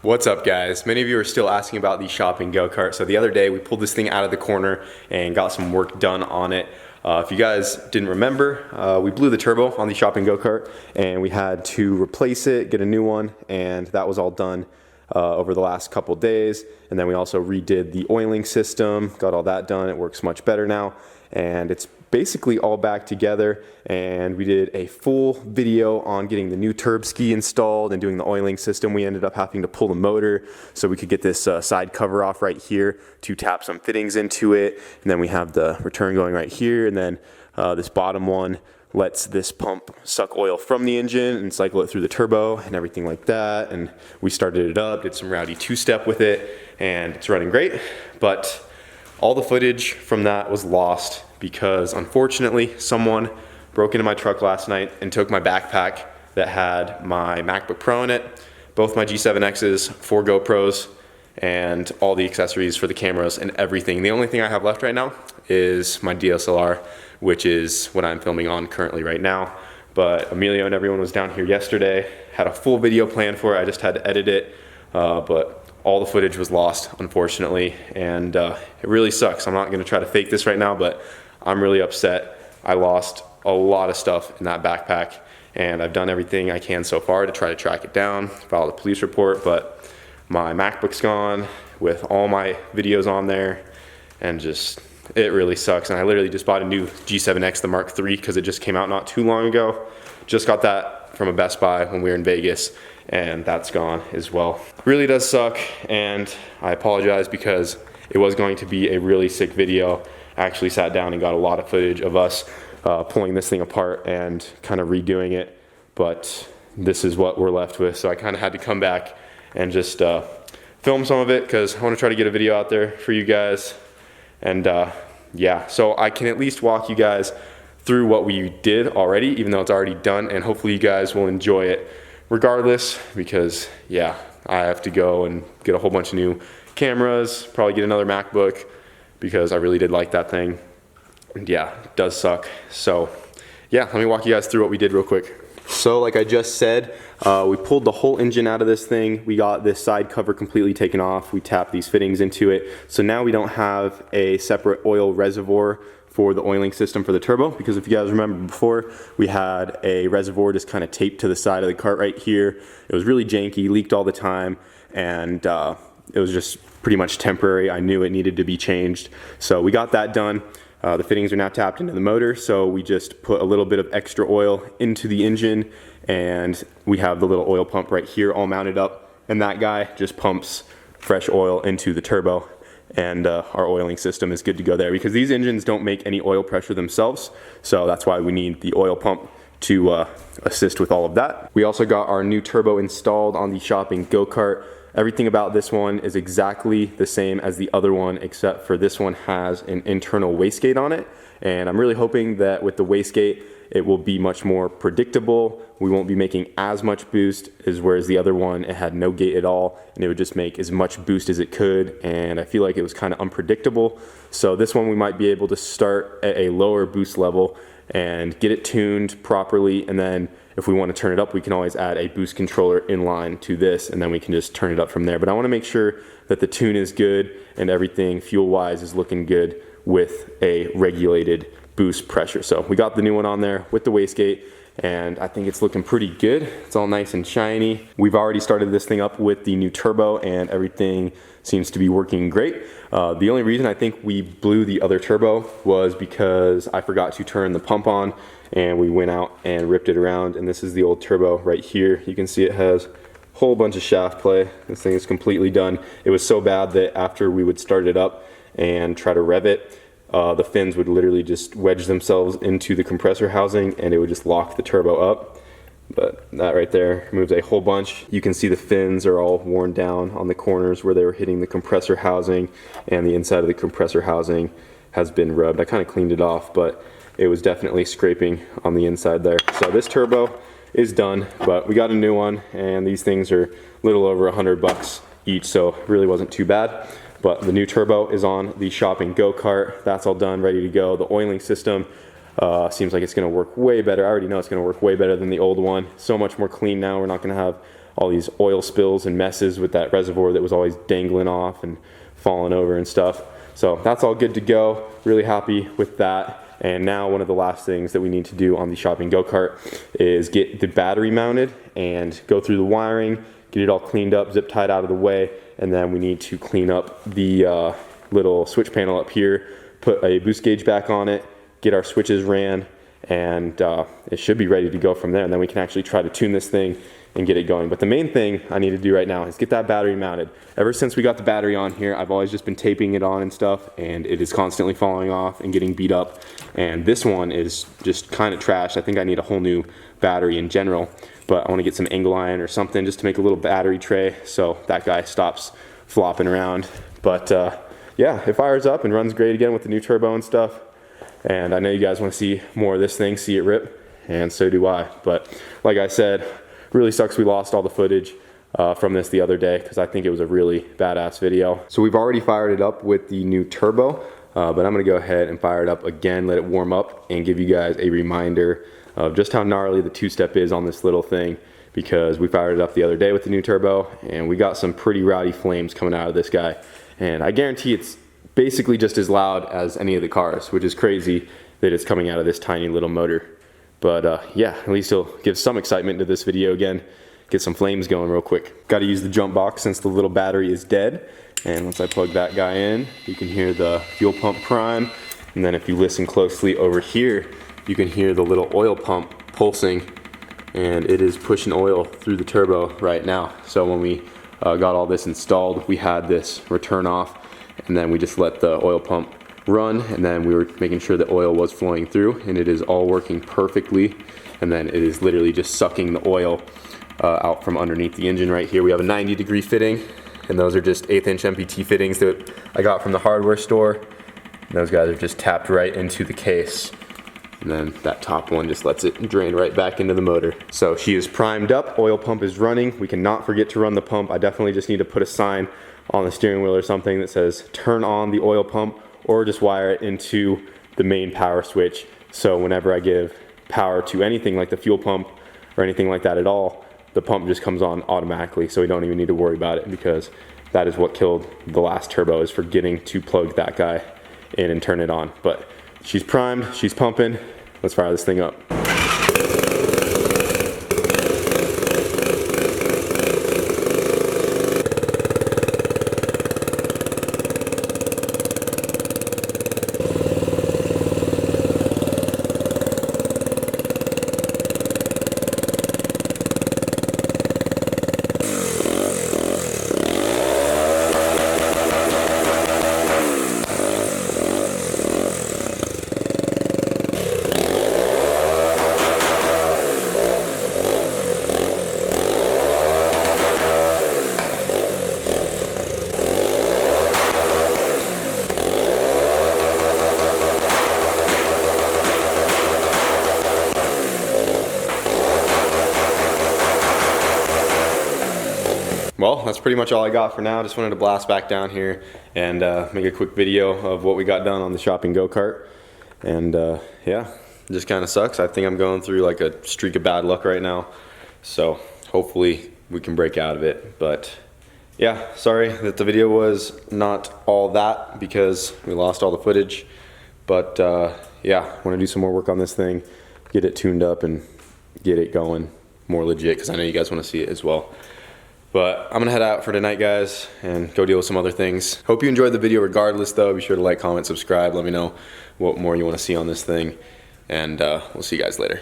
What's up, guys? Many of you are still asking about the shopping go-kart. So the other day we pulled this thing out of the corner and got some work done on it. If you guys didn't remember, we blew the turbo on the shopping go-kart and we had to replace it, get a new one, and that was all done over the last couple days. And then we also redid the oiling system, got all that done. It works much better now, and it's basically all back together. And we did a full video on getting the new turb ski installed and doing the oiling system. We ended up having to pull the motor so we could get this side cover off right here to tap some fittings into it. And then we have the return going right here, and then this bottom one lets this pump suck oil from the engine and cycle it through the turbo and everything like that. And we started it up, did some rowdy two-step with it, and it's running great. But all the footage from that was lost because unfortunately someone broke into my truck last night and took my backpack that had my MacBook Pro in it, both my G7Xs, 4 GoPros, and all the accessories for the cameras and everything. The only thing I have left right now is my DSLR, which is what I'm filming on currently right now. But Emilio and everyone was down here yesterday, had a full video plan for it. I just had to edit it, but all the footage was lost, unfortunately, and it really sucks. I'm not gonna try to fake this right now, but I'm really upset. I lost a lot of stuff in that backpack, and I've done everything I can so far to try to track it down, file a police report, but my MacBook's gone with all my videos on there, and just, it really sucks. And I literally just bought a new G7X, the Mark III, because it just came out not too long ago. Just got that from a Best Buy when we were in Vegas, and that's gone as well. Really does suck, and I apologize because it was going to be a really sick video. I actually sat down and got a lot of footage of us pulling this thing apart and kind of redoing it, but this is what we're left with. So I kind of had to come back and just film some of it because I want to try to get a video out there for you guys. And yeah, so I can at least walk you guys through what we did already, even though it's already done, and hopefully you guys will enjoy it regardless, because yeah, I have to go and get a whole bunch of new cameras, probably get another MacBook, because I really did like that thing. And yeah, it does suck. So yeah, let me walk you guys through what we did real quick. So like I just said, we pulled the whole engine out of this thing. We got this side cover completely taken off. We tapped these fittings into it. So now we don't have a separate oil reservoir for the oiling system for the turbo, because if you guys remember before, we had a reservoir just kind of taped to the side of the cart right here. It was really janky, leaked all the time, and it was just pretty much temporary. I knew it needed to be changed. So we got that done. The fittings are now tapped into the motor, so we just put a little bit of extra oil into the engine, and we have the little oil pump right here all mounted up, and that guy just pumps fresh oil into the turbo, and our oiling system is good to go there, because these engines don't make any oil pressure themselves, so that's why we need the oil pump to assist with all of that. We also got our new turbo installed on the shopping go-kart. Everything about this one is exactly the same as the other one, except for this one has an internal wastegate on it. And I'm really hoping that with the wastegate, it will be much more predictable. We won't be making as much boost as whereas the other one, it had no gate at all, and it would just make as much boost as it could. And I feel like it was kind of unpredictable. So this one we might be able to start at a lower boost level and get it tuned properly, and then if we want to turn it up, we can always add a boost controller inline to this, and then we can just turn it up from there. But I want to make sure that the tune is good and everything fuel-wise is looking good with a regulated boost pressure. So we got the new one on there with the wastegate, and I think it's looking pretty good. It's all nice and shiny. We've already started this thing up with the new turbo, and everything seems to be working great. The only reason I think we blew the other turbo was because I forgot to turn the pump on, and we went out and ripped it around, and this is the old turbo right here. You can see it has a whole bunch of shaft play. This thing is completely done. It was so bad that after we would start it up and try to rev it, the fins would literally just wedge themselves into the compressor housing, and it would just lock the turbo up. But that right there removes a whole bunch. You can see the fins are all worn down on the corners where they were hitting the compressor housing, and the inside of the compressor housing has been rubbed. I kind of cleaned it off, but it was definitely scraping on the inside there. So this turbo is done, but we got a new one, and these things are a little over $100 each, so it really wasn't too bad. But the new turbo is on the shopping go-kart. That's all done, ready to go. The oiling system seems like it's gonna work way better. I already know it's gonna work way better than the old one. So much more clean now. We're not gonna have all these oil spills and messes with that reservoir that was always dangling off and falling over and stuff. So that's all good to go. Really happy with that. And now one of the last things that we need to do on the shopping go-kart is get the battery mounted and go through the wiring, get it all cleaned up, zip tied out of the way, and then we need to clean up the little switch panel up here, put a boost gauge back on it, get our switches ran, and it should be ready to go from there. And then we can actually try to tune this thing and get it going. But the main thing I need to do right now is get that battery mounted. Ever since we got the battery on here, I've always just been taping it on and stuff, and it is constantly falling off and getting beat up. And this one is just kind of trash. I think I need a whole new battery in general, but I want to get some angle iron or something just to make a little battery tray so that guy stops flopping around. But yeah, it fires up and runs great again with the new turbo and stuff. And I know you guys want to see more of this thing, see it rip, and so do I. But like I said, really sucks we lost all the footage from this the other day, because I think it was a really badass video. So we've already fired it up with the new turbo, but I'm gonna go ahead and fire it up again, let it warm up, and give you guys a reminder of just how gnarly the two-step is on this little thing, because we fired it up the other day with the new turbo, and we got some pretty rowdy flames coming out of this guy. And I guarantee it's basically just as loud as any of the cars, which is crazy that it's coming out of this tiny little motor. But yeah, at least it'll give some excitement to this video again. Get some flames going real quick. Got to use the jump box since the little battery is dead. And once I plug that guy in, you can hear the fuel pump prime. And then if you listen closely over here, you can hear the little oil pump pulsing. And it is pushing oil through the turbo right now. So when we got all this installed, we had this return off. And then we just let the oil pump run, and then we were making sure the oil was flowing through, and it is all working perfectly. And then it is literally just sucking the oil out from underneath the engine right here. We have a 90-degree fitting, and those are just 1/8 inch MPT fittings that I got from the hardware store. And those guys are just tapped right into the case. And then that top one just lets it drain right back into the motor. So she is primed up, oil pump is running. We cannot forget to run the pump. I definitely just need to put a sign on the steering wheel or something that says turn on the oil pump, or just wire it into the main power switch. So whenever I give power to anything like the fuel pump or anything like that at all, the pump just comes on automatically, so we don't even need to worry about it, because that is what killed the last turbo, is forgetting to plug that guy in and turn it on. But she's primed, she's pumping. Let's fire this thing up. Well, that's pretty much all I got for now. Just wanted to blast back down here and make a quick video of what we got done on the shopping go-kart. And yeah, it just kind of sucks. I think I'm going through like a streak of bad luck right now. So hopefully we can break out of it. But yeah, sorry that the video was not all that because we lost all the footage. But yeah, I want to do some more work on this thing, get it tuned up and get it going more legit, because I know you guys want to see it as well. But I'm gonna head out for tonight, guys, and go deal with some other things. Hope you enjoyed the video regardless though. Be sure to like, comment, subscribe. Let me know what more you wanna see on this thing. And we'll see you guys later.